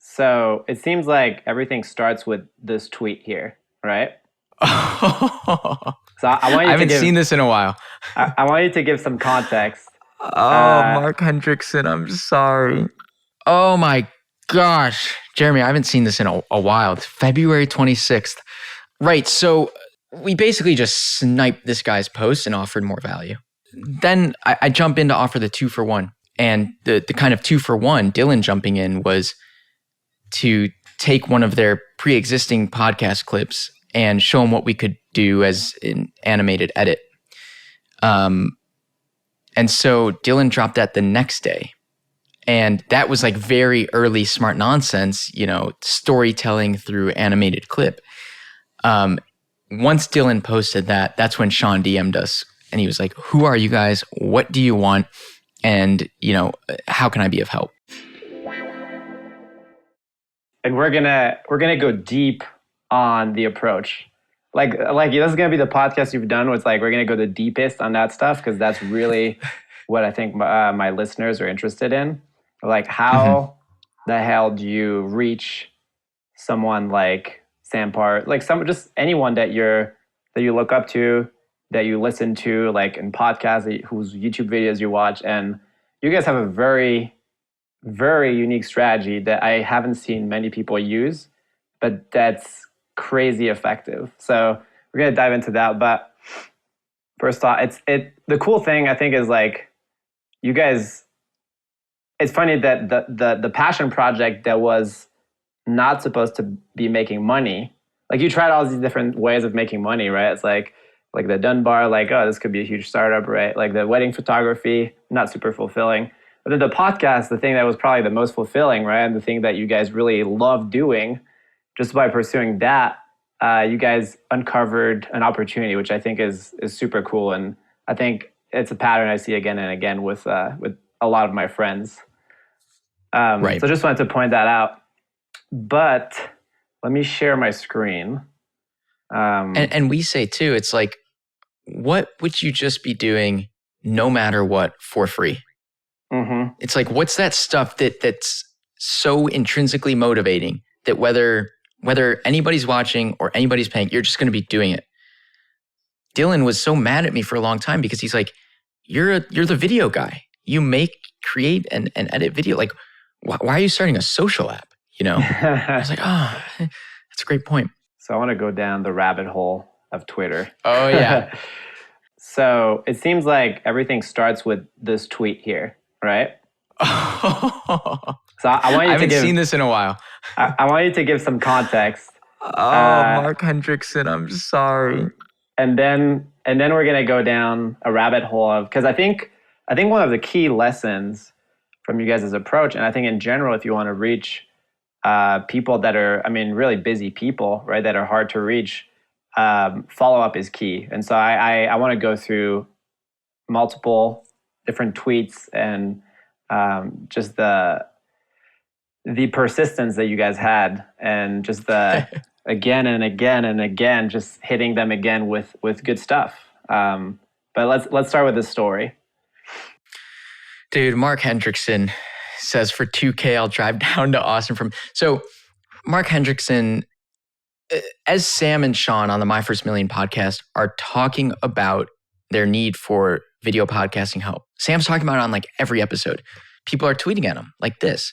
So it seems like everything starts with this tweet here, right? So I want I you to haven't give seen this in a while. I want you to give some context. Oh, Mark Hendrickson, I'm sorry. Oh my gosh. Jeremy, I haven't seen this in a while. It's February 26th. Right. So we basically just sniped this guy's post and offered more value. Then I jump in to offer the 2-for-1. And the kind of 2-for-1, Dylan jumping in was to take one of their pre-existing podcast clips and show them what we could do as an animated edit. And so Dylan dropped that the next day. And that was like very early smart nonsense, storytelling through animated clip. Once Dylan posted that, that's when Sean DM'd us. And he was like, who are you guys? What do you want? And, how can I be of help? And we're gonna go deep on the approach. Like this is gonna be the podcast you've done where it's like we're gonna go the deepest on that stuff because that's really what I think my listeners are interested in. Like how the hell do you reach someone like Sam Parr, like just anyone that you look up to, that you listen to, like in podcasts, whose YouTube videos you watch, and you guys have a very, very unique strategy that I haven't seen many people use, but that's crazy effective. So we're gonna dive into that. But first off, the cool thing I think is like you guys. It's funny that the passion project that was not supposed to be making money, like you tried all these different ways of making money, right? It's like the Dunbar, like, oh, this could be a huge startup, right? Like the wedding photography, not super fulfilling. But then the podcast, the thing that was probably the most fulfilling, right? And the thing that you guys really love doing, just by pursuing that, you guys uncovered an opportunity, which I think is super cool. And I think it's a pattern I see again and again with a lot of my friends. Right. So I just wanted to point that out. But let me share my screen. And we say too, it's like, what would you just be doing no matter what for free? Mm-hmm. It's like, what's that stuff that's so intrinsically motivating that whether anybody's watching or anybody's paying, you're just going to be doing it. Dylan was so mad at me for a long time because he's like, you're the video guy. You create and edit video. Like, why are you starting a social app? I was like, oh, that's a great point. So I want to go down the rabbit hole of Twitter. Oh, yeah. So it seems like everything starts with this tweet here, right? So I want you haven't seen this in a while. I want you to give some context. Mark Hendrickson, I'm sorry. And then we're gonna go down a rabbit hole of, because I think one of the key lessons from you guys' approach, and I think in general, if you want to reach people that are, really busy people, right, that are hard to reach, follow-up is key. And so I want to go through multiple different tweets and just the persistence that you guys had, and just the again and again and again, just hitting them again with good stuff. But let's start with this story. Dude, Mark Hendrickson says for $2K, I'll drive down to Austin So Mark Hendrickson, as Sam and Sean on the My First Million podcast are talking about their need for video podcasting help. Sam's talking about it on like every episode. People are tweeting at him like this.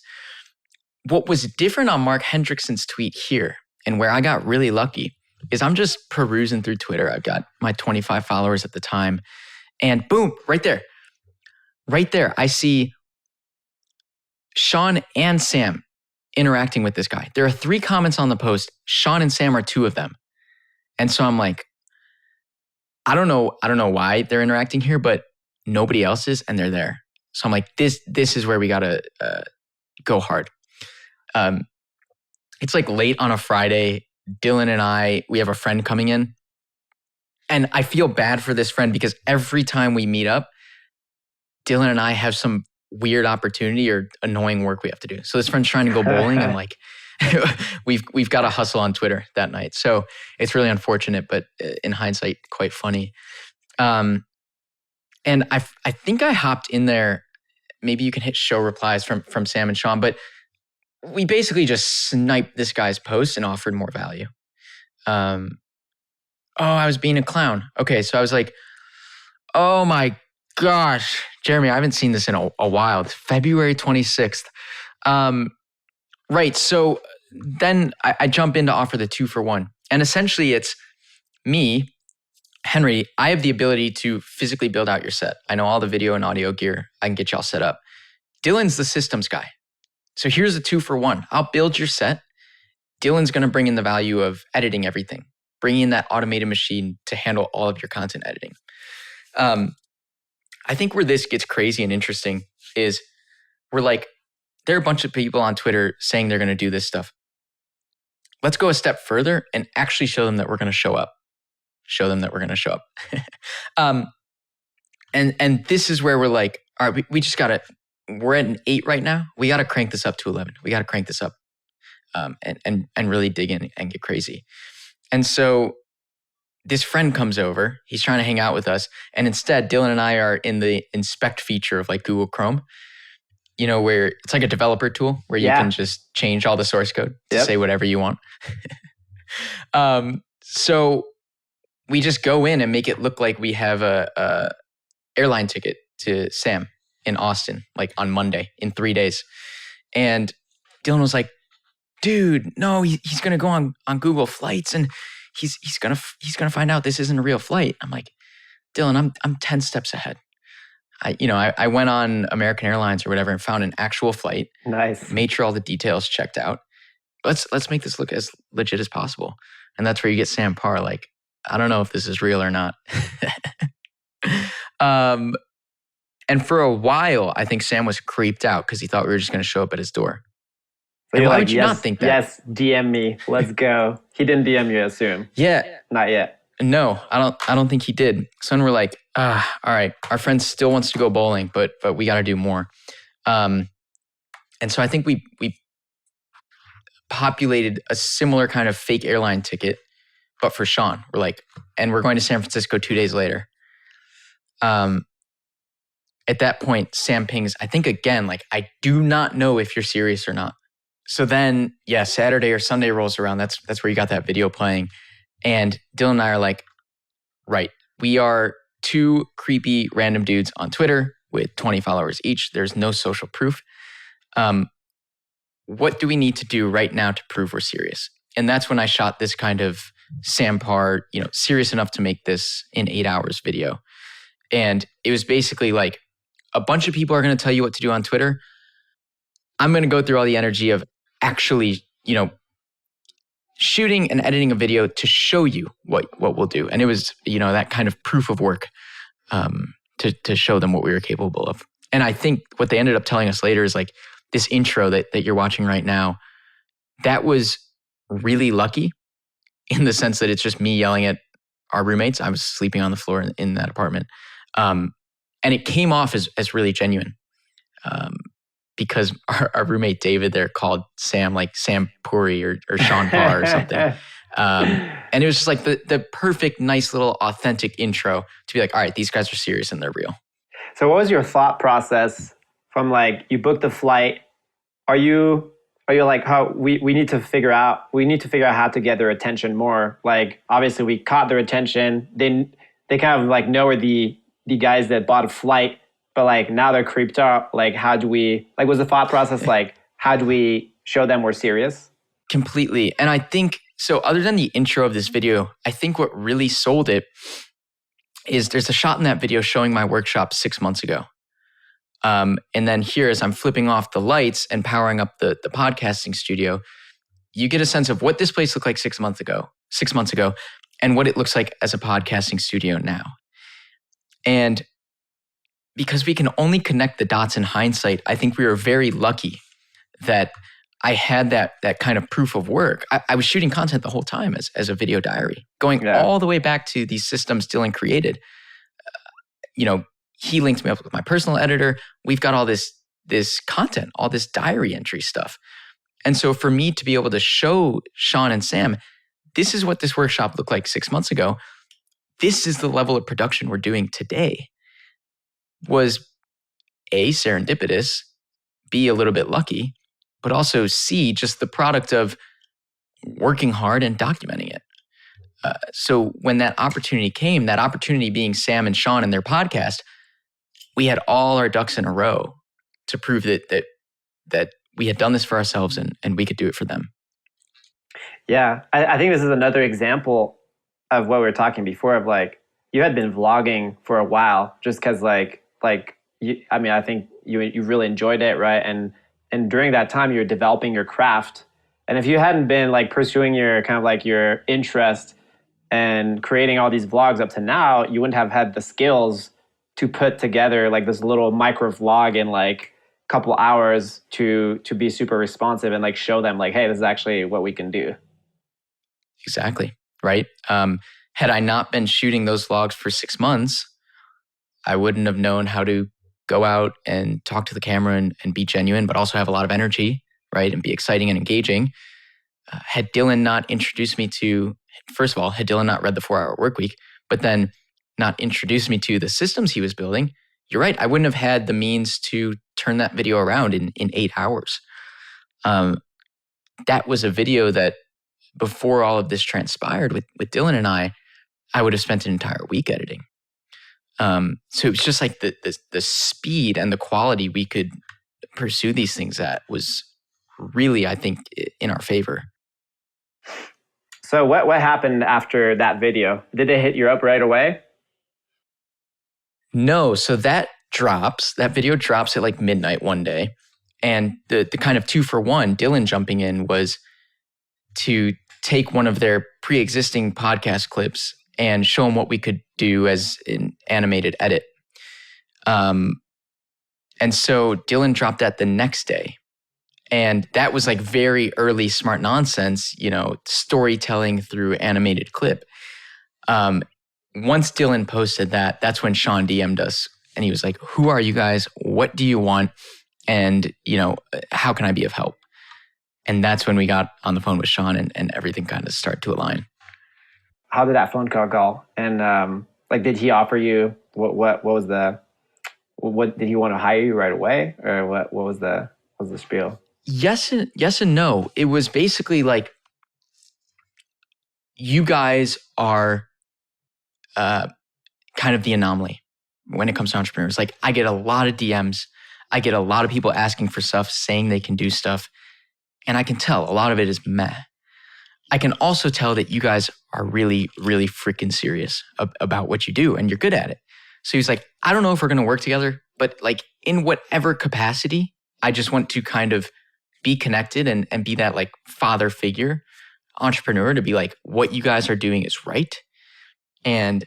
What was different on Mark Hendrickson's tweet here, and where I got really lucky, is I'm just perusing through Twitter. I've got my 25 followers at the time. And boom, right there, I see Sean and Sam interacting with this guy. There are 3 comments on the post. Sean and Sam are 2 of them. And so I'm like, I don't know why they're interacting here, but nobody else is, and they're there. So I'm like, this is where we gotta go hard. It's like late on a Friday. Dylan and we have a friend coming in, and I feel bad for this friend because every time we meet up, Dylan and I have some weird opportunity or annoying work we have to do. So this friend's trying to go bowling, and like we've got to hustle on Twitter that night. So it's really unfortunate, but in hindsight, quite funny. And I think I hopped in there. Maybe you can hit show replies from Sam and Sean, but we basically just sniped this guy's post and offered more value. Oh, I was being a clown. Okay, so I was like, oh my gosh, Jeremy, I haven't seen this in a while. It's February 26th. Right, so then I jump in to offer the 2-for-1. And essentially it's me, Henry, I have the ability to physically build out your set. I know all the video and audio gear. I can get y'all set up. Dylan's the systems guy. So here's a 2-for-1. I'll build your set. Dylan's going to bring in the value of editing everything, bringing in that automated machine to handle all of your content editing. I think where this gets crazy and interesting is we're like, there are a bunch of people on Twitter saying they're going to do this stuff. Let's go a step further and actually show them that we're going to show up. Show them that we're going to show up. And this is where we're like, all right, we just got to, we're at an 8 right now. We got to crank this up to 11. We got to crank this up and really dig in and get crazy. And so this friend comes over. He's trying to hang out with us. And instead, Dylan and I are in the inspect feature of like Google Chrome, you know, where it's like a developer tool where you can just change all the source code to say whatever you want. So we just go in and make it look like we have a airline ticket to Sam in Austin, like on Monday in 3 days. And Dylan was like, dude, no, he's going to go on Google Flights and he's going to find out this isn't a real flight. I'm like, Dylan, I'm 10 steps ahead. I went on American Airlines or whatever and found an actual flight. Nice. Made sure all the details checked out. Let's make this look as legit as possible. And that's where you get Sam Parr like, I don't know if this is real or not. And for a while, I think Sam was creeped out because he thought we were just going to show up at his door. So why would you not think that? Yes, DM me. Let's go. He didn't DM you, I assume. Yeah. Not yet. No, I don't think he did. So then we're like, all right, our friend still wants to go bowling, but we got to do more. And so I think we populated a similar kind of fake airline ticket, but for Shaan. We're like, and we're going to San Francisco 2 days later. At that point, Sam pings, I think again, like, I do not know if you're serious or not. So then, Saturday or Sunday rolls around. That's where you got that video playing. And Dylan and I are like, right, we are 2 creepy random dudes on Twitter with 20 followers each. There's no social proof. What do we need to do right now to prove we're serious? And that's when I shot this kind of Sam Parr, serious enough to make this in 8 hours video. And it was basically like, a bunch of people are going to tell you what to do on Twitter. I'm going to go through all the energy of actually, shooting and editing a video to show you what we'll do. And it was, that kind of proof of work to show them what we were capable of. And I think what they ended up telling us later is like this intro that you're watching right now, that was really lucky in the sense that it's just me yelling at our roommates. I was sleeping on the floor in that apartment. And it came off as really genuine because our roommate David there called Sam like Sam Puri or Shaan Parr or something. And it was just like the perfect, nice little authentic intro to be like, all right, these guys are serious and they're real. So what was your thought process from like, you booked the flight? Are you like, how we need to figure out how to get their attention more? Like, obviously we caught their attention. They kind of like know we're the guys that bought a flight, but like now they're creeped out. Like, how do we, like, was the thought process like, how do we show them we're serious? Completely. And I think, so other than the intro of this video, I think what really sold it is there's a shot in that video showing my workshop 6 months ago. And then here, as I'm flipping off the lights and powering up the podcasting studio, you get a sense of what this place looked like 6 months ago, and what it looks like as a podcasting studio now. And because we can only connect the dots in hindsight, I think we were very lucky that I had that kind of proof of work. I was shooting content the whole time as a video diary, going all the way back to these systems Dylan created. He linked me up with my personal editor. We've got all this content, all this diary entry stuff. And so for me to be able to show Shaan and Sam, this is what this workshop looked like 6 months ago. This is the level of production we're doing today. Was A, serendipitous, B, a little bit lucky, but also C, just the product of working hard and documenting it. So when that opportunity came, that opportunity being Sam and Shaan and their podcast, we had all our ducks in a row to prove that we had done this for ourselves and we could do it for them. Yeah, I think this is another example of what we were talking before of like, you had been vlogging for a while just because I think you really enjoyed it, right? And during that time, you were developing your craft. And if you hadn't been like pursuing your kind of like your interest and creating all these vlogs up to now, you wouldn't have had the skills to put together like this little micro vlog in like a couple hours to be super responsive and like show them like, hey, this is actually what we can do. Exactly. Right. Had I not been shooting those vlogs for 6 months, I wouldn't have known how to go out and talk to the camera and be genuine, but also have a lot of energy, right? And be exciting and engaging. Had Dylan not introduced me to, first of all, had Dylan not read the 4-Hour Workweek, but then not introduced me to the systems he was building, you're right, I wouldn't have had the means to turn that video around in 8 hours. That was a video that before all of this transpired with Dylan and I would have spent an entire week editing. So it was just like the speed and the quality we could pursue these things at was really, I think, in our favor. So what happened after that video? Did it hit you up right away? No. So that video drops at like midnight one day. And the kind of 2-for-1, Dylan jumping in, was to take one of their pre-existing podcast clips and show them what we could do as an animated edit. And so Dylan dropped that the next day. And that was like very early smart nonsense, storytelling through animated clip. Once Dylan posted that, that's when Shaan DM'd us. And he was like, who are you guys? What do you want? And, how can I be of help? And that's when we got on the phone with Shaan and everything kind of started to align. How did that phone call go? And did he offer you, what did he want to hire you right away? Or what was the spiel? Yes and no. It was basically like, you guys are kind of the anomaly when it comes to entrepreneurs. Like, I get a lot of DMs. I get a lot of people asking for stuff, saying they can do stuff. And I can tell a lot of it is meh. I can also tell that you guys are really, really freaking serious about what you do and you're good at it. So he's like, I don't know if we're going to work together, but like in whatever capacity, I just want to kind of be connected and be that like father figure entrepreneur to be like, what you guys are doing is right. And,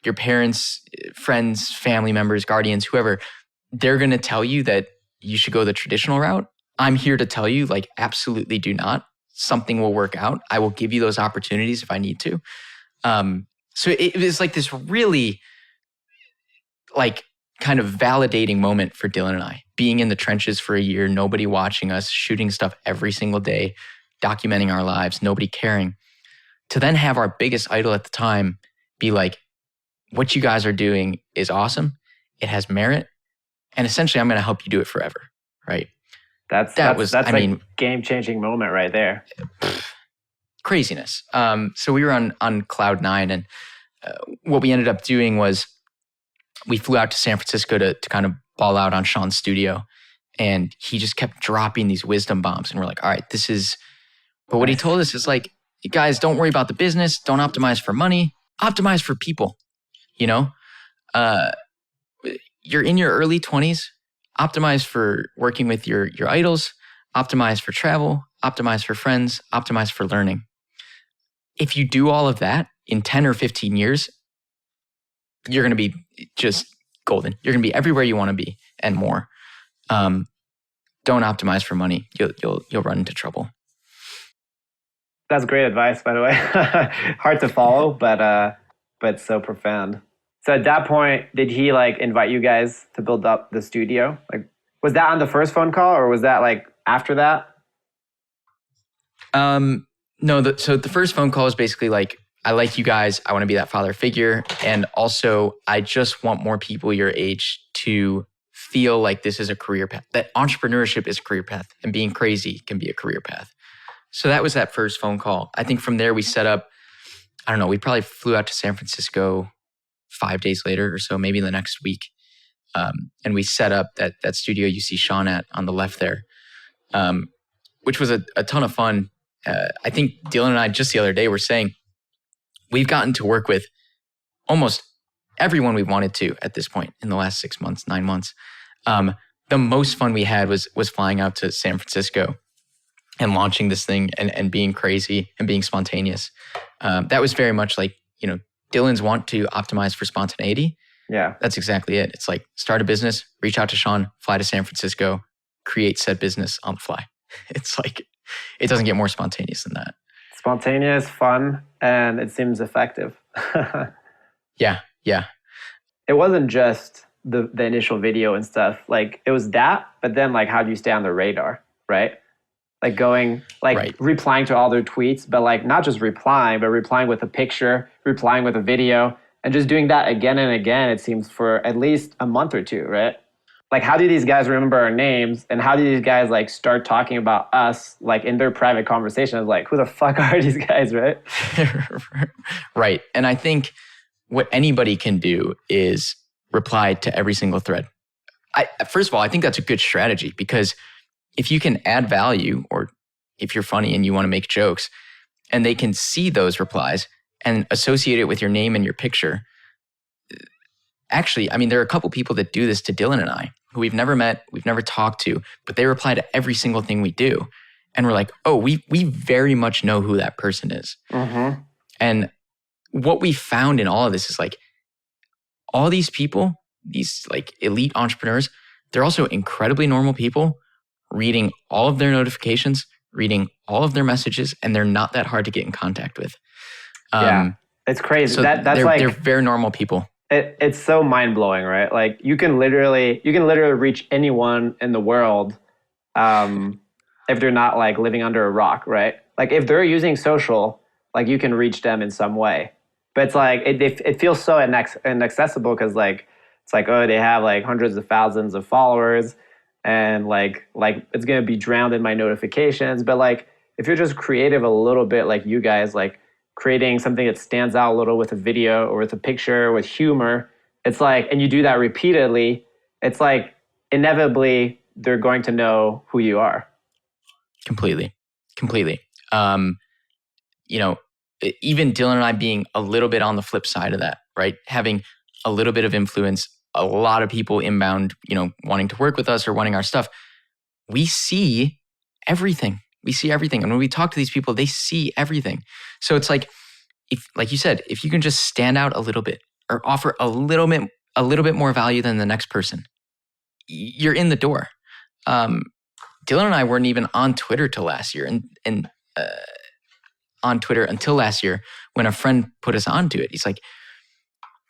your parents, friends, family members, guardians, whoever, they're going to tell you that you should go the traditional route. I'm here to tell you, like, absolutely do not. Something will work out. I will give you those opportunities if I need to. So it was like this really, like, kind of validating moment for Dylan and I. Being in the trenches for a year, nobody watching us, shooting stuff every single day, documenting our lives, nobody caring. To then have our biggest idol at the time be like, what you guys are doing is awesome. It has merit. And essentially, I'm going to help you do it forever, right? That's a game-changing moment right there. Craziness. So we were on cloud 9, and what we ended up doing was we flew out to San Francisco to kind of ball out on Shaan's studio, and he just kept dropping these wisdom bombs, and we're like, all right, this is... But what he told us is like, you guys, don't worry about the business. Don't optimize for money. Optimize for people, You're in your early 20s. Optimize for working with your idols, optimize for travel, optimize for friends, optimize for learning. If you do all of that in 10 or 15 years, you're going to be just golden. You're going to be everywhere you want to be and more. Don't optimize for money. You'll run into trouble. That's great advice, by the way. Hard to follow, but so profound. So at that point, did he like invite you guys to build up the studio? Like, was that on the first phone call or was that like after that? No. So the first phone call was basically like, I like you guys. I want to be that father figure. And also, I just want more people your age to feel like this is a career path, that entrepreneurship is a career path and being crazy can be a career path. So that was that first phone call. I think from there we set up, I don't know, we probably flew out to San Francisco 5 days later or so, maybe the next week. And we set up that studio you see Sean at on the left there, which was a ton of fun. I think Dylan and I just the other day were saying we've gotten to work with almost everyone we wanted to at this point in the last 6 months, 9 months. The most fun we had was flying out to San Francisco and launching this thing and being crazy and being spontaneous. That was very much like, Dylan's want to optimize for spontaneity. Yeah. That's exactly it. It's like start a business, reach out to Sean, fly to San Francisco, create said business on the fly. It's like, it doesn't get more spontaneous than that. Spontaneous, fun, and it seems effective. Yeah. It wasn't just the initial video and stuff. Like it was that, but then like how do you stay on the radar, right? Like going, like Right. replying to all their tweets, but like not just replying, but replying with a picture, replying with a video, and just doing that again and again, it seems, for at least a month or two, right? Like how do these guys remember our names, and how do these guys like start talking about us like in their private conversations? Like who the fuck are these guys, right? Right. And I think what anybody can do is reply to every single thread. First of all, I think that's a good strategy, because if you can add value, or if you're funny and you want to make jokes, and they can see those replies and associate it with your name and your picture. Actually, I mean, there are a couple people that do this to Dylan and I, who we've never met, we've never talked to, but they reply to every single thing we do. And we're like, oh, we very much know who that person is. Mm-hmm. And what we found in all of this is like, all these people, these like elite entrepreneurs, they're also incredibly normal people, reading all of their notifications, reading all of their messages, and they're not that hard to get in contact with. Yeah, it's crazy. So That's they're very normal people. It's so mind blowing, right? Like you can literally reach anyone in the world, if they're not like living under a rock, right? Like if they're using social, like you can reach them in some way. But it's like it feels so inaccessible, because like it's like, oh, they have like hundreds of thousands of followers, and like it's gonna be drowned in my notifications. But like if you're just creative a little bit, like you guys, like creating something that stands out a little with a video or with a picture with humor, it's like, and you do that repeatedly, it's like inevitably they're going to know who you are. Completely. Even Dylan and I being a little bit on the flip side of that, right? Having a little bit of influence, a lot of people inbound, wanting to work with us or wanting our stuff. We see everything. And when we talk to these people, they see everything. So it's like, if, like you said, if you can just stand out a little bit or offer a little bit more value than the next person, you're in the door. Dylan and I weren't even on Twitter till last year, and on Twitter until last year when a friend put us onto it. He's like,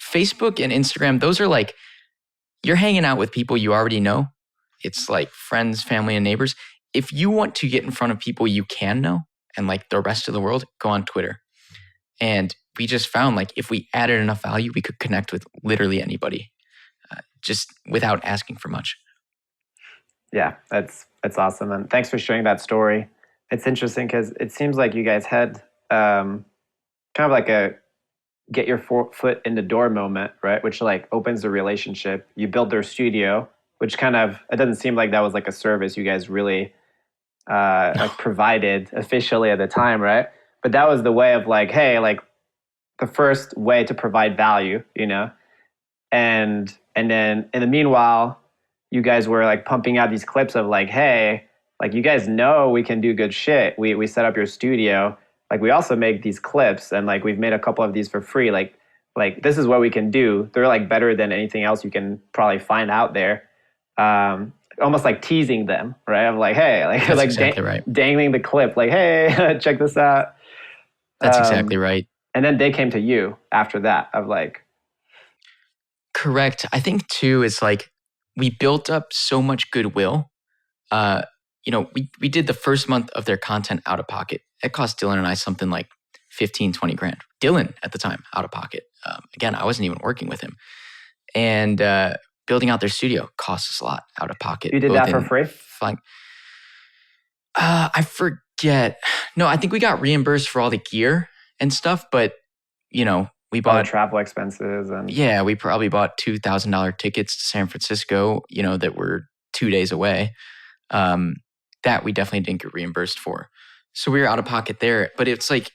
Facebook and Instagram, those are like, you're hanging out with people you already know. It's like friends, family, and neighbors. If you want to get in front of people you can know and like the rest of the world, go on Twitter. And we just found like if we added enough value, we could connect with literally anybody, just without asking for much. Yeah, that's awesome. And thanks for sharing that story. It's interesting because it seems like you guys had kind of like a get your foot in the door moment, right? Which like opens the relationship. You build their studio, which kind of, it doesn't seem like that was like a service you guys really like provided officially at the time, right? But that was the way of like, hey, like the first way to provide value, and then in the meanwhile, you guys were like pumping out these clips of like, hey, like you guys know we can do good shit. We set up your studio. Like we also make these clips, and like we've made a couple of these for free. Like this is what we can do. They're like better than anything else you can probably find out there. Almost like teasing them, right? I'm like, hey, like that's like exactly right. Dangling the clip, like, hey, check this out. That's exactly right. And then they came to you after that of like. Correct. I think too, it's like we built up so much goodwill. We did the first month of their content out of pocket. It cost Dylan and I something like 15, 20 grand. Dylan at the time, out of pocket. Again, I wasn't even working with him. And building out their studio costs us a lot out of pocket. You did that for free? I forget. No, I think we got reimbursed for all the gear and stuff, but we All bought the travel expenses and we probably bought $2,000 tickets to San Francisco, that were 2 days away. That we definitely didn't get reimbursed for. So we were out of pocket there. But it's like,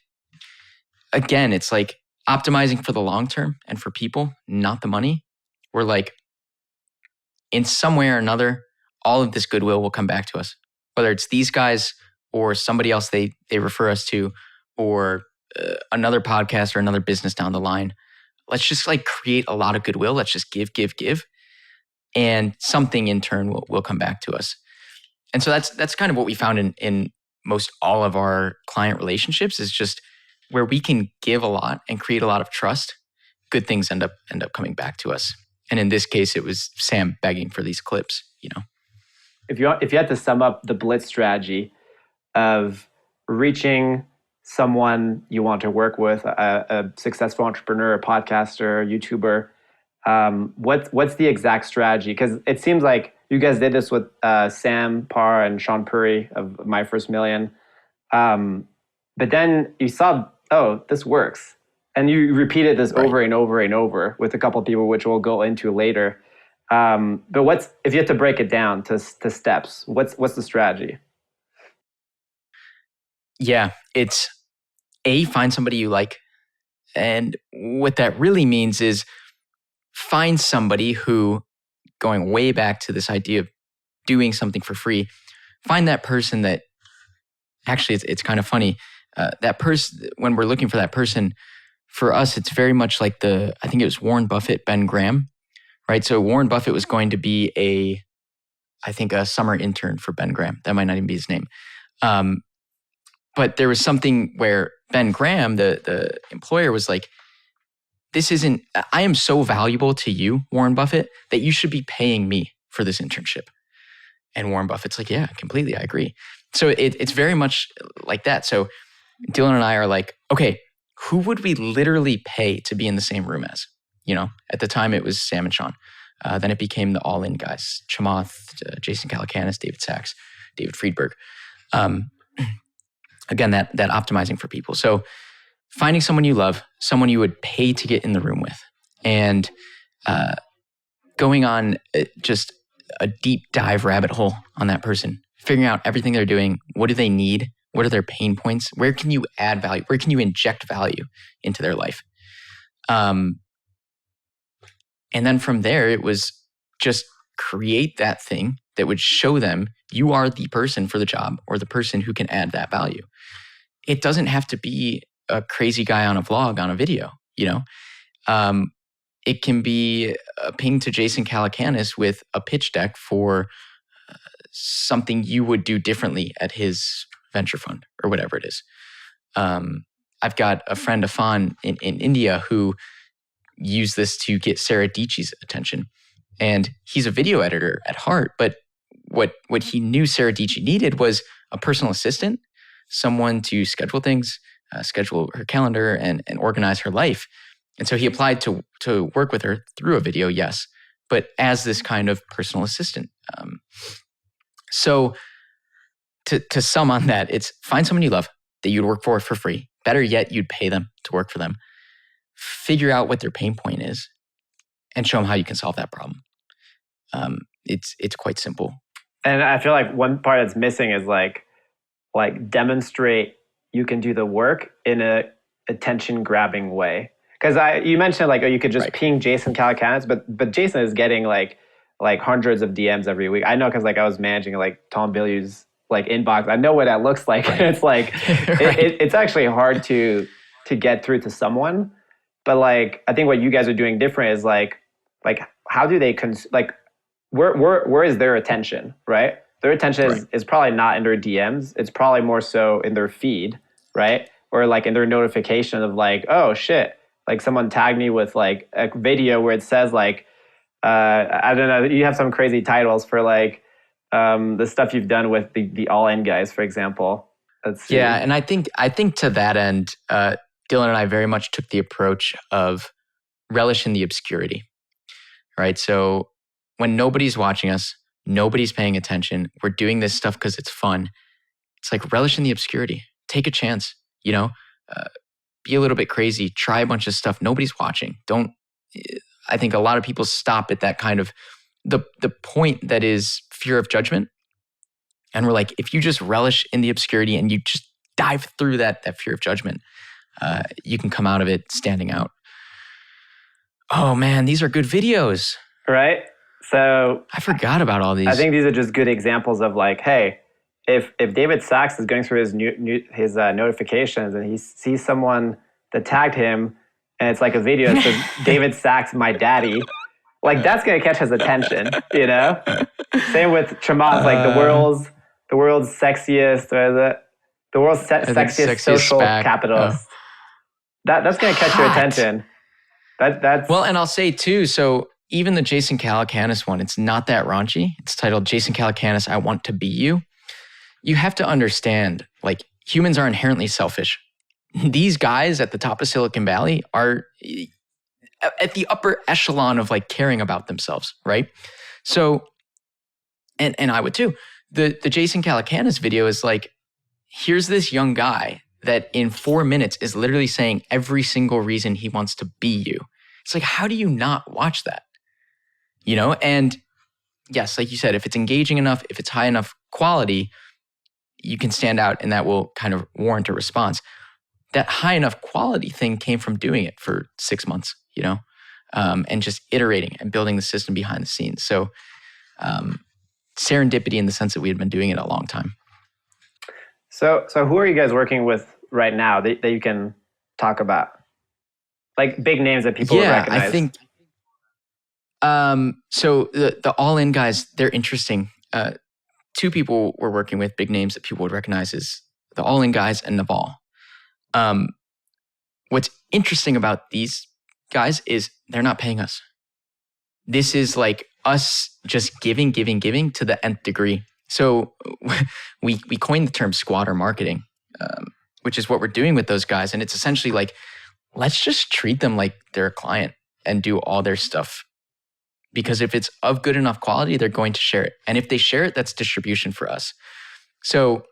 again, it's like optimizing for the long term and for people, not the money. We're like, in some way or another, all of this goodwill will come back to us. Whether it's these guys or somebody else they refer us to, or another podcast or another business down the line. Let's just like create a lot of goodwill. Let's just give. And something in turn will come back to us. And so that's kind of what we found in most all of our client relationships, is just where we can give a lot and create a lot of trust, good things end up coming back to us. And in this case, it was Sam begging for these clips, If you had to sum up the Blitz strategy of reaching someone you want to work with, a successful entrepreneur, a podcaster, YouTuber, what's the exact strategy? Because it seems like you guys did this with Sam Parr and Shaan Puri of My First Million. But then you saw, this works. And you repeated this over and over and over with a couple of people, which we'll go into later. But if you had to break it down to steps, what's the strategy? Yeah, it's find somebody you like. And what that really means is find somebody who, going way back to this idea of doing something for free, find that person that, actually it's kind of funny, that person, when we're looking for that person, for us, it's very much like I think it was Warren Buffett, Ben Graham, right? So Warren Buffett was going to be a summer intern for Ben Graham. That might not even be his name. But there was something where Ben Graham, the employer, was like, I am so valuable to you, Warren Buffett, that you should be paying me for this internship. And Warren Buffett's like, yeah, completely, I agree. So it's very much like that. So Dylan and I are like, okay, who would we literally pay to be in the same room as? At the time it was Sam and Shaan. Then it became the all-in guys, Chamath, Jason Calcanis, David Sachs, David Friedberg. Again, that optimizing for people. So finding someone you love, someone you would pay to get in the room with, and going on just a deep dive rabbit hole on that person, figuring out everything they're doing. What do they need? What are their pain points? Where can you add value? Where can you inject value into their life? And then from there, it was just create that thing that would show them you are the person for the job, or the person who can add that value. It doesn't have to be a crazy guy on a vlog, on a video, it can be a ping to Jason Calcanis with a pitch deck for something you would do differently at his venture fund or whatever it is. I've got a friend, Afan, in India, who used this to get Sarah Dietschy's attention. And he's a video editor at heart, but what he knew Sarah Dietschy needed was a personal assistant, someone to schedule things, schedule her calendar, and organize her life. And so he applied to work with her through a video, yes, but as this kind of personal assistant. So to sum on that, it's find someone you love that you'd work for free. Better yet, you'd pay them to work for them. Figure out what their pain point is and show them how you can solve that problem. It's quite simple. And I feel like one part that's missing is like demonstrate you can do the work in a attention grabbing way. Because you mentioned you could just ping Jason Calcanis, but Jason is getting like hundreds of DMs every week. I know because I was managing Tom Bilyeu's inbox. I know what that looks like. Right. It's it's actually hard to get through to someone. But I think what you guys are doing different is how do they where is their attention, right? Their attention is probably not in their DMs. It's probably more so in their feed, right? Or in their notification of oh shit, someone tagged me with a video where it says I don't know, you have some crazy titles for the stuff you've done with the all-in guys, for example. Yeah, and I think to that end, Dylan and I very much took the approach of relish in the obscurity, right? So when nobody's watching us, nobody's paying attention, we're doing this stuff because it's fun. It's like relish in the obscurity. Take a chance, be a little bit crazy, try a bunch of stuff. Nobody's watching. I think a lot of people stop at that kind of the point that is fear of judgment. And we're like, if you just relish in the obscurity and you just dive through that fear of judgment, you can come out of it standing out. Oh man, these are good videos. Right? So I forgot about all these. I think these are just good examples of like, hey, if David Sachs is going through his notifications and he sees someone that tagged him and it's like a video that says David Sachs, my daddy, like that's going to catch his attention, Same with Chamath, like the world's sexiest, the world's sexiest social capitalist. That's going to catch your attention. That's well, and I'll say too, so even the Jason Calcanis one, it's not that raunchy. It's titled Jason Calcanis, I Want to Be You. You have to understand, like, humans are inherently selfish. These guys at the top of Silicon Valley are at the upper echelon of like caring about themselves, right? So, and I would too. The Jason Calcanis video is like, here's this young guy that in 4 minutes is literally saying every single reason he wants to be you. It's like, how do you not watch that? And yes, like you said, if it's engaging enough, if it's high enough quality, you can stand out and that will kind of warrant a response. That high enough quality thing came from doing it for 6 months, and just iterating and building the system behind the scenes. So serendipity in the sense that we had been doing it a long time. So who are you guys working with right now that you can talk about? Like big names that people would recognize. I think, so the all-in guys, they're interesting. Two people we're working with, big names that people would recognize, is the all-in guys and Naval. What's interesting about these guys is they're not paying us. This is like us just giving to the nth degree. So we coined the term squatter marketing, which is what we're doing with those guys. And it's essentially like, let's just treat them like they're a client and do all their stuff. Because if it's of good enough quality, they're going to share it. And if they share it, that's distribution for us. So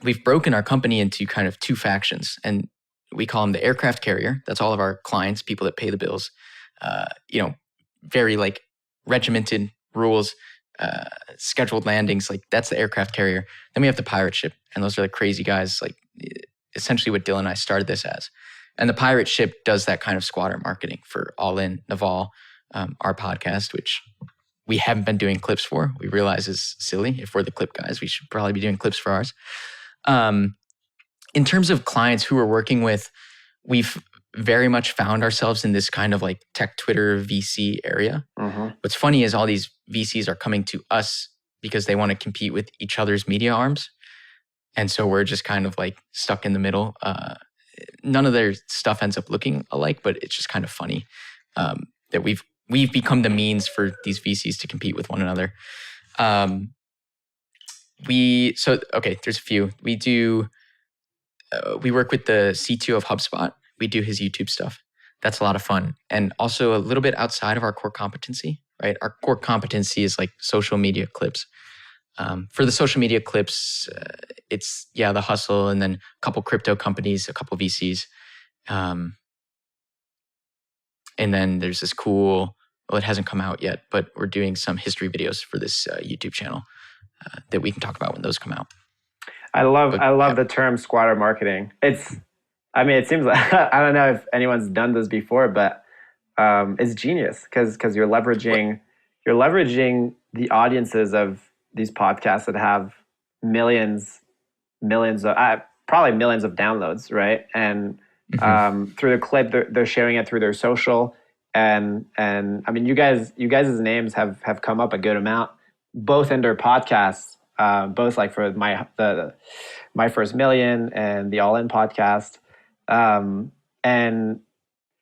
we've broken our company into kind of two factions, and we call them the aircraft carrier. That's all of our clients, people that pay the bills. Very like regimented rules, scheduled landings. Like that's the aircraft carrier. Then we have the pirate ship, and those are the crazy guys. Like essentially what Dylan and I started this as. And the pirate ship does that kind of squatter marketing for All In, Naval, our podcast, which we haven't been doing clips for. We realize is silly. If we're the clip guys, we should probably be doing clips for ours. In terms of clients who we're working with, we've very much found ourselves in this kind of like tech Twitter VC area. Mm-hmm. What's funny is all these VCs are coming to us because they want to compete with each other's media arms. And so we're just kind of like stuck in the middle. None of their stuff ends up looking alike, but it's just kind of funny that we've become the means for these VCs to compete with one another. There's a few. We work with the C2 of HubSpot. We do his YouTube stuff. That's a lot of fun. And also a little bit outside of our core competency, right? Our core competency is like social media clips. For the social media clips, it's, the hustle, and then a couple crypto companies, a couple VCs. And then there's this cool, it hasn't come out yet, but we're doing some history videos for this YouTube channel that we can talk about when those come out. I love the term squatter marketing. It seems like, I don't know if anyone's done this before, but it's genius because you're leveraging the audiences of these podcasts that have millions of probably millions of downloads, right? And through the clip, they're sharing it through their social, and I mean, you guys' names have come up a good amount, both in their podcasts, both like for my First Million and the All In podcast, and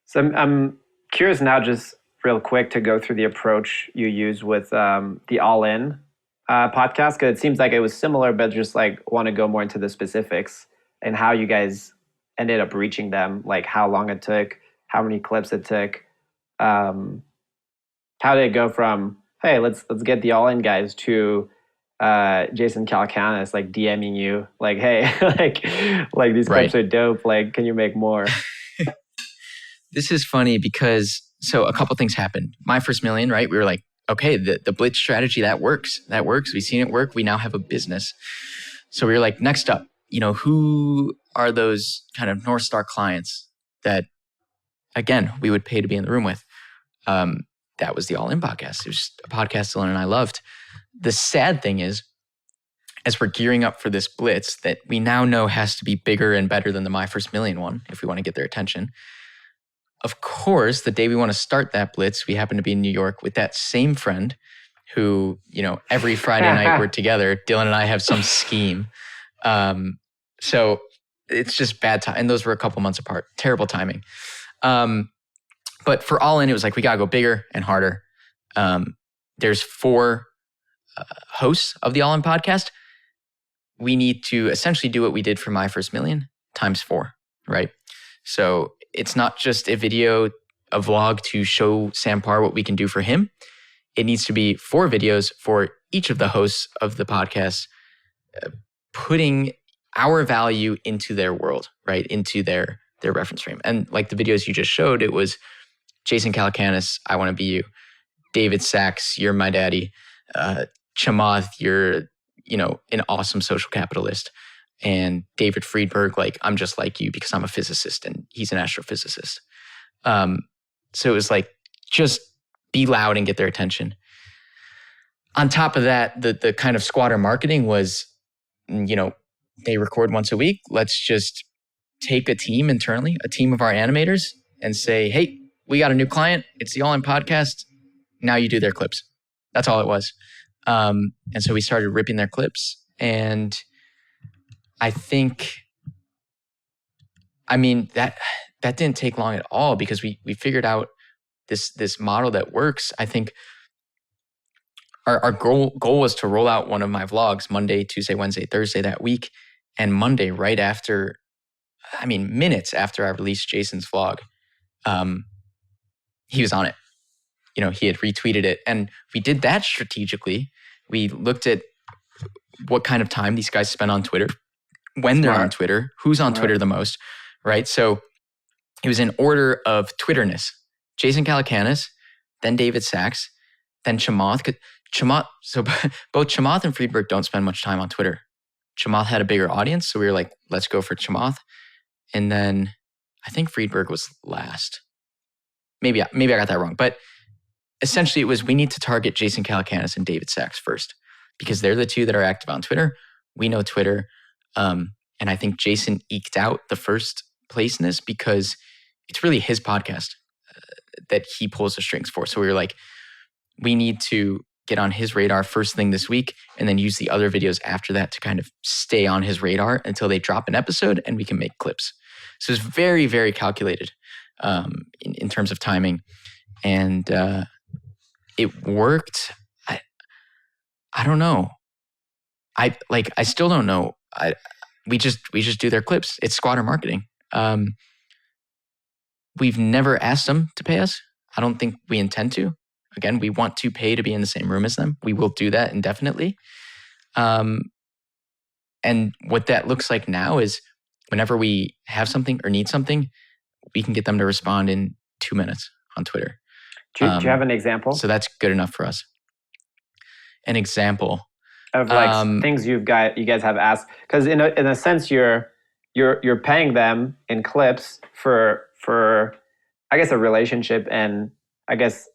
so I'm curious now, just real quick, to go through the approach you use with the All In podcast, because it seems like it was similar, but just like want to go more into the specifics and how you guys ended up reaching them, like how long it took, how many clips it took, how did it go from hey, let's get the All In guys to Jason Calcanis, like DMing you, like, hey, like these clips are dope. Like, can you make more? This is funny because so a couple things happened. My first million, right? We were like, okay, the blitz strategy that works. We've seen it work. We now have a business. So we were like, next up, who are those kind of North Star clients that, again, we would pay to be in the room with? That was the All In podcast. It was a podcast Dylan and I loved. The sad thing is, as we're gearing up for this blitz that we now know has to be bigger and better than the My First Million one if we want to get their attention. Of course, the day we want to start that blitz, we happen to be in New York with that same friend who, every Friday night we're together. Dylan and I have some scheme. So it's just bad time. And those were a couple months apart. Terrible timing. But for All In, it was like, we got to go bigger and harder. There's 4 hosts of the All In podcast. We need to essentially do what we did for My First Million times 4, right? So it's not just a video, a vlog to show Sam Parr what we can do for him. It needs to be 4 videos for each of the hosts of the podcast, putting our value into their world, right? Into their reference frame. And like the videos you just showed, it was Jason Calcanis, I Want to Be You. David Sachs, You're My Daddy. Chamath, You're, an awesome social capitalist. And David Friedberg, like, I'm just like you because I'm a physicist and he's an astrophysicist. So it was like, just be loud and get their attention. On top of that, the kind of squatter marketing was, they record once a week. Let's just take a team internally, a team of our animators, and say, hey, we got a new client. It's the All In podcast. Now you do their clips. That's all it was. And so we started ripping their clips. And I think, that didn't take long at all because we figured out this model that works. I think our goal was to roll out one of my vlogs Monday, Tuesday, Wednesday, Thursday that week. And Monday, right after, minutes after I released Jason's vlog, he was on it. He had retweeted it. And we did that strategically. We looked at what kind of time these guys spend on Twitter, when they're on Twitter, who's on Twitter the most, right? So it was in order of Twitterness. Jason Calcanis, then David Sachs, then Chamath. So both Chamath and Friedberg don't spend much time on Twitter. Chamath had a bigger audience, so we were like, let's go for Chamath. And then I think Friedberg was last. Maybe I got that wrong. But essentially it was, we need to target Jason Calcanis and David Sachs first because they're the 2 that are active on Twitter. We know Twitter. And I think Jason eked out the first place in this because it's really his podcast that he pulls the strings for. So we were like, we need to get on his radar first thing this week and then use the other videos after that to kind of stay on his radar until they drop an episode and we can make clips. So it's very, very calculated in terms of timing. And it worked. I don't know. I still don't know. We just do their clips. It's squatter marketing. We've never asked them to pay us. I don't think we intend to. Again, we want to pay to be in the same room as them. We will do that indefinitely. And what that looks like now is whenever we have something or need something, we can get them to respond in 2 minutes on Twitter. Do you have an example? So that's good enough for us. An example of things you guys have asked, because in a sense you're paying them in clips for I guess a relationship, and I guess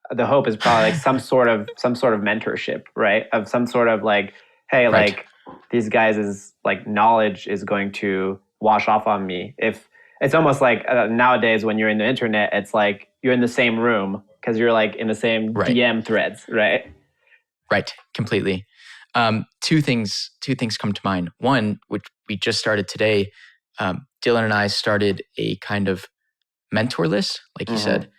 the hope is probably like some sort of mentorship, right? Of some sort of like, hey, right. like these guys is like knowledge is going to wash off on me. If it's almost like nowadays when you're in the internet, it's like you're in the same room because you're like in the same DM threads, right? Right, completely. Two things come to mind. One, which we just started today, Dylan and I started a kind of mentor list, like you said,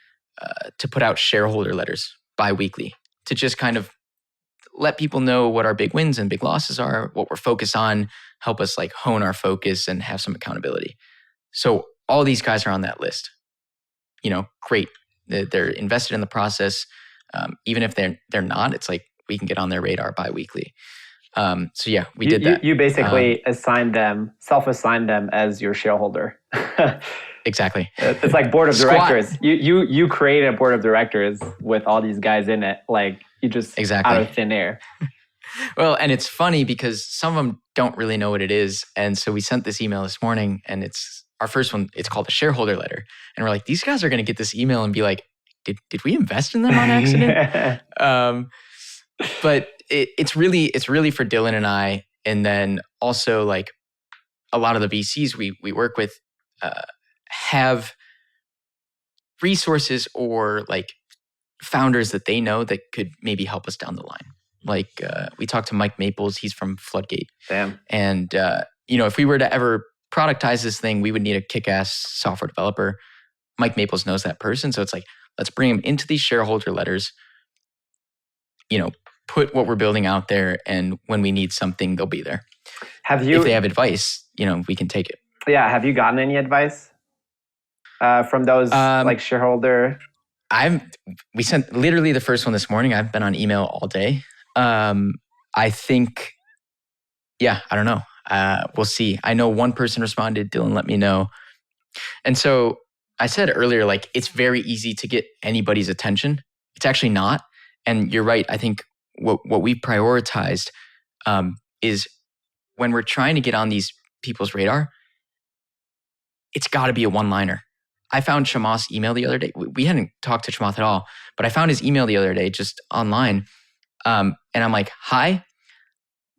to put out shareholder letters bi-weekly to just kind of let people know what our big wins and big losses are, what we're focused on, help us like hone our focus and have some accountability. So all these guys are on that list. Great. They're invested in the process. Even if they're not, it's like we can get on their radar bi-weekly. So yeah, we did that. You basically self-assign them as your shareholder. Exactly. It's like board of directors. You create a board of directors with all these guys in it. Like you just out of thin air. Well, and it's funny because some of them don't really know what it is. And so we sent this email this morning, and it's our first one. It's called a shareholder letter. And we're like, these guys are going to get this email and be like, did we invest in them on accident? But it's really for Dylan and I. And then also like a lot of the VCs we work with have resources or like founders that they know that could maybe help us down the line. Like we talked to Mike Maples, he's from Floodgate. Damn. And if we were to ever productize this thing, we would need a kick-ass software developer. Mike Maples knows that person. So it's like, let's bring him into these shareholder letters, put what we're building out there. And when we need something, they'll be there. If they have advice, we can take it. Yeah. Have you gotten any advice from those like shareholder? We sent literally the first one this morning. I've been on email all day. I think, I don't know. We'll see. I know one person responded, Dylan let me know. And so I said earlier, like it's very easy to get anybody's attention. It's actually not. And you're right. I think what we prioritized is when we're trying to get on these people's radar, it's got to be a one-liner. I found Chamath's email the other day. We hadn't talked to Chamath at all, but I found his email the other day just online. And I'm like, hi,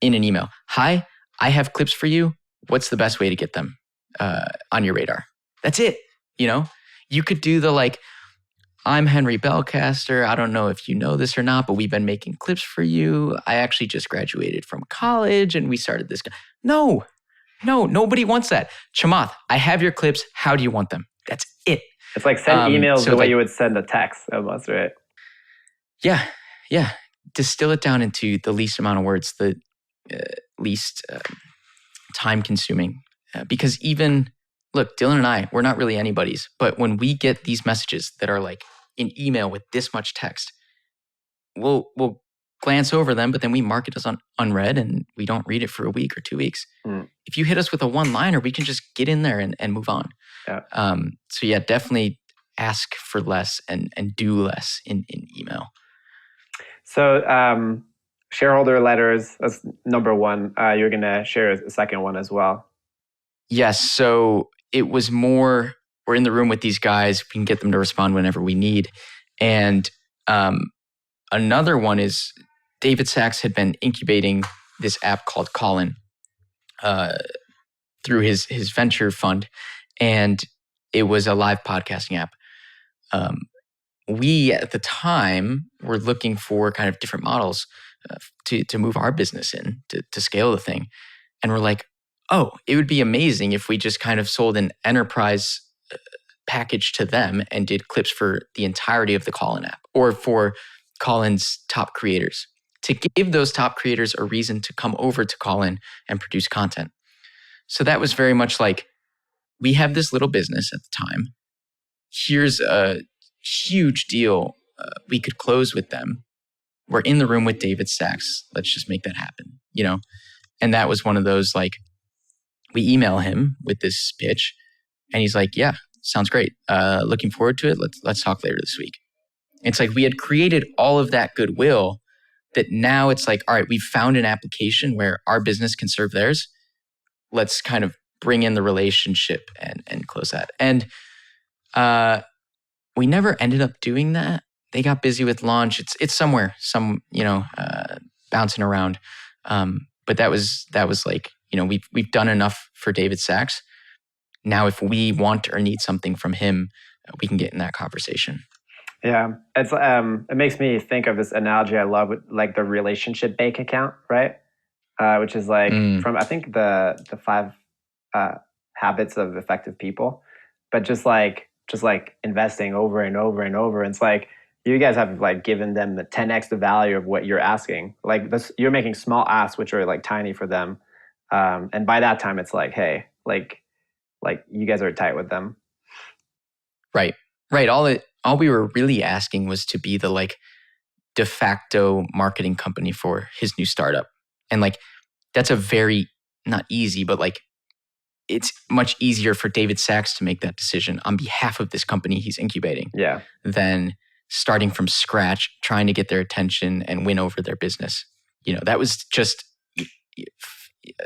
in an email. Hi, I have clips for you. What's the best way to get them on your radar? That's it. You could do the like, I'm Henry Bellcaster. I don't know if you know this or not, but we've been making clips for you. I actually just graduated from college and we started this. No, nobody wants that. Chamath, I have your clips. How do you want them? That's it. It's like send emails the way you would send a text almost, right? Yeah. Distill it down into the least amount of words, the least time consuming. Because look, Dylan and I, we're not really anybody's, but when we get these messages that are like in email with this much text, we'll glance over them, but then we mark it as unread and we don't read it for a week or 2 weeks. If you hit us with a one-liner, we can just get in there and move on. Yeah. So yeah, definitely ask for less and do less in email. So shareholder letters, that's number one. You're going to share a second one as well. Yes. So it was more, we're in the room with these guys. We can get them to respond whenever we need. And another one is David Sachs had been incubating this app called Callin through his venture fund. And it was a live podcasting app. We, at the time, were looking for kind of different models to move our business in, to scale the thing. And we're like, oh, it would be amazing if we just kind of sold an enterprise package to them and did clips for the entirety of the Callin app or for Callin's top creators to give those top creators a reason to come over to Callin and produce content. So that was very much like, we have this little business at the time. Here's a huge deal we could close with them. We're in the room with David Sachs. Let's just make that happen, And that was one of those like, we email him with this pitch and he's like, yeah, sounds great. Looking forward to it. Let's talk later this week. It's like we had created all of that goodwill that now it's like, all right, we've found an application where our business can serve theirs. Let's kind of bring in the relationship and close that. And we never ended up doing that. They got busy with launch. It's somewhere, bouncing around. But that was like, we've done enough for David Sachs. Now, if we want or need something from him, we can get in that conversation. Yeah, it's it makes me think of this analogy I love with like the relationship bank account, right? Which is like from I think the 5 habits of effective people, but just like investing over and over and over. And it's like you guys have like given them the 10x the value of what you're asking. Like this, you're making small asks which are like tiny for them, and by that time it's like, hey, like you guys are tight with them. Right. All we were really asking was to be the like de facto marketing company for his new startup. And like, that's a very, not easy, but like, it's much easier for David Sachs to make that decision on behalf of this company he's incubating than starting from scratch, trying to get their attention and win over their business. You know, that was just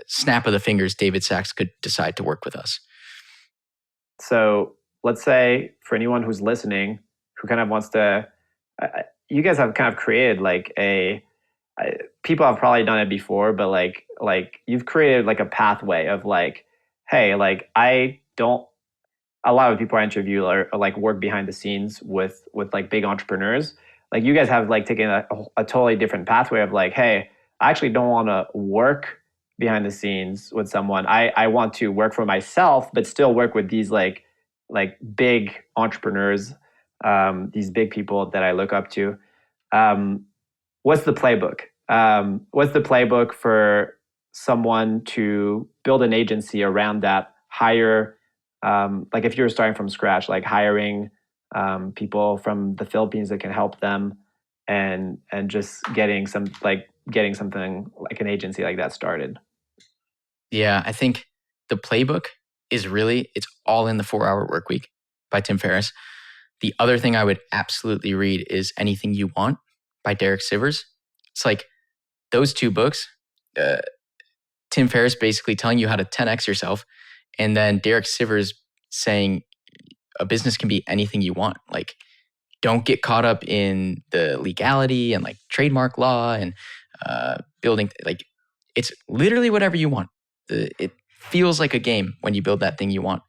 snap of the fingers. David Sachs could decide to work with us. So let's say for anyone who's listening, who kind of wants to, you guys have kind of created like people have probably done it before, but like you've created like a pathway of like, hey, like a lot of people I interview are like work behind the scenes with like big entrepreneurs. Like you guys have like taken a totally different pathway of like, hey, I actually don't want to work behind the scenes with someone. I want to work for myself, but still work with these like big entrepreneurs, these big people that I look up to. What's the playbook? What's the playbook for someone to build an agency around that? Hire, like if you're starting from scratch, like hiring people from the Philippines that can help them, and just getting something like an agency like that started. Yeah, I think the playbook is really, it's all in the 4-Hour Workweek by Tim Ferriss. The other thing I would absolutely read is Anything You Want by Derek Sivers. It's like those two books, Tim Ferriss basically telling you how to 10x yourself, and then Derek Sivers saying a business can be anything you want. Like, don't get caught up in the legality and like trademark law and building. Like, it's literally whatever you want. It feels like a game when you build that thing you want.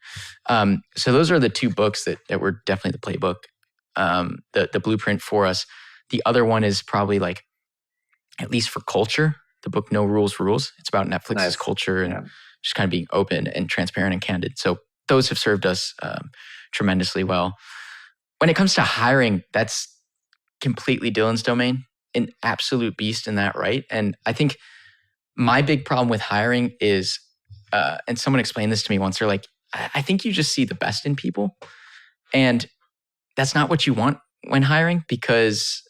So those are the two books that were definitely the playbook, the blueprint for us. The other one is probably like, at least for culture, the book No Rules Rules. It's about Netflix's culture and just kind of being open and transparent and candid. So those have served us tremendously well. When it comes to hiring, that's completely Dylan's domain, an absolute beast in that, right? And I think my big problem with hiring is, and someone explained this to me once, they're like, I think you just see the best in people. And that's not what you want when hiring, because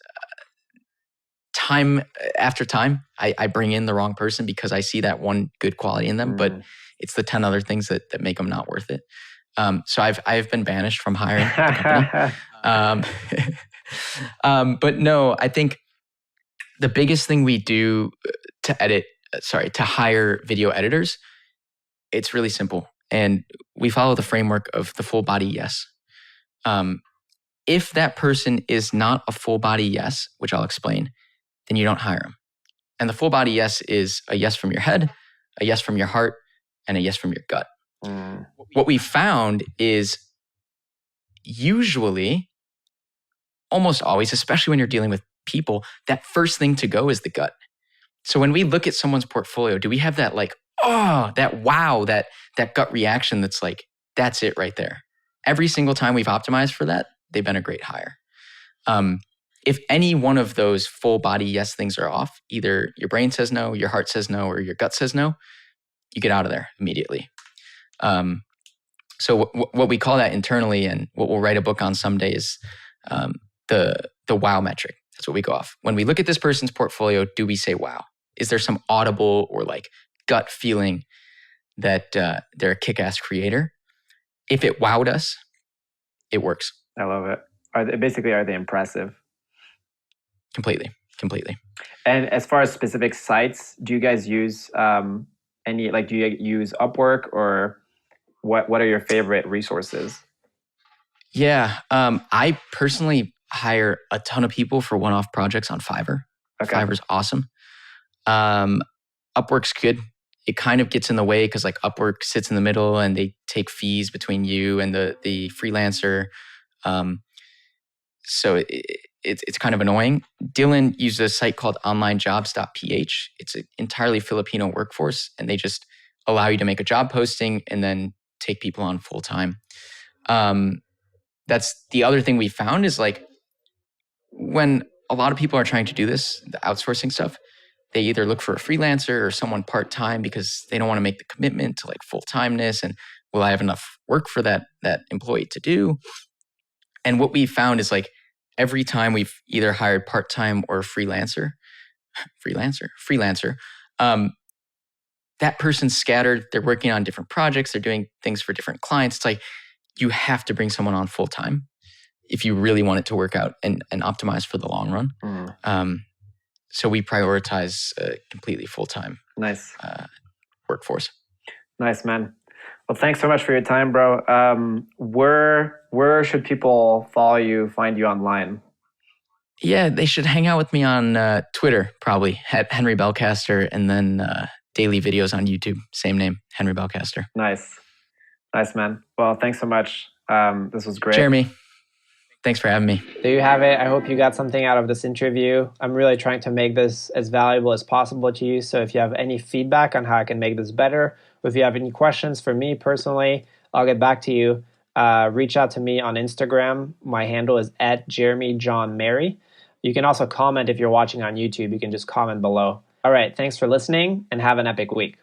time after time, I bring in the wrong person because I see that one good quality in them, but it's the 10 other things that make them not worth it. So I've been banished from hiring the company. But no, I think the biggest thing we do to hire video editors, it's really simple. And we follow the framework of the full body yes. If that person is not a full body yes, which I'll explain, then you don't hire them. And the full body yes is a yes from your head, a yes from your heart, and a yes from your gut. What we found is usually, almost always, especially when you're dealing with people, that first thing to go is the gut. So when we look at someone's portfolio, do we have that like, oh, that wow, that gut reaction that's like, that's it right there. Every single time we've optimized for that, they've been a great hire. If any one of those full body yes things are off, either your brain says no, your heart says no, or your gut says no, you get out of there immediately. So what we call that internally, and what we'll write a book on someday, is the wow metric. That's what we go off. When we look at this person's portfolio, do we say wow? Is there some audible or like gut feeling that they're a kick-ass creator? If it wowed us, it works. I love it. Are they impressive? Completely. And as far as specific sites, do you guys use do you use Upwork, or what are your favorite resources? Yeah, I personally hire a ton of people for one-off projects on Fiverr. Okay. Fiverr's awesome. Upwork's good. It kind of gets in the way because like Upwork sits in the middle and they take fees between you and the freelancer. So it's kind of annoying. Dylan uses a site called onlinejobs.ph. It's an entirely Filipino workforce, and they just allow you to make a job posting and then take people on full time. That's the other thing we found is like when a lot of people are trying to do this, the outsourcing stuff, they either look for a freelancer or someone part-time because they don't want to make the commitment to like full-timeness and will I have enough work for that employee to do? And what we found is like every time we've either hired part-time or freelancer, that person's scattered. They're working on different projects. They're doing things for different clients. It's like you have to bring someone on full-time if you really want it to work out and optimize for the long run. So we prioritize completely full-time Nice. Workforce. Nice, man. Well, thanks so much for your time, bro. Where should people follow you, find you online? Yeah, they should hang out with me on Twitter, probably, at Henry Belcaster, and then daily videos on YouTube. Same name, Henry Belcaster. Nice, man. Well, thanks so much. This was great. Jeremy, thanks for having me. There you have it. I hope you got something out of this interview. I'm really trying to make this as valuable as possible to you. So if you have any feedback on how I can make this better, or if you have any questions for me personally, I'll get back to you. Reach out to me on Instagram. My handle is @JeremyJohnMary. You can also comment if you're watching on YouTube. You can just comment below. All right. Thanks for listening and have an epic week.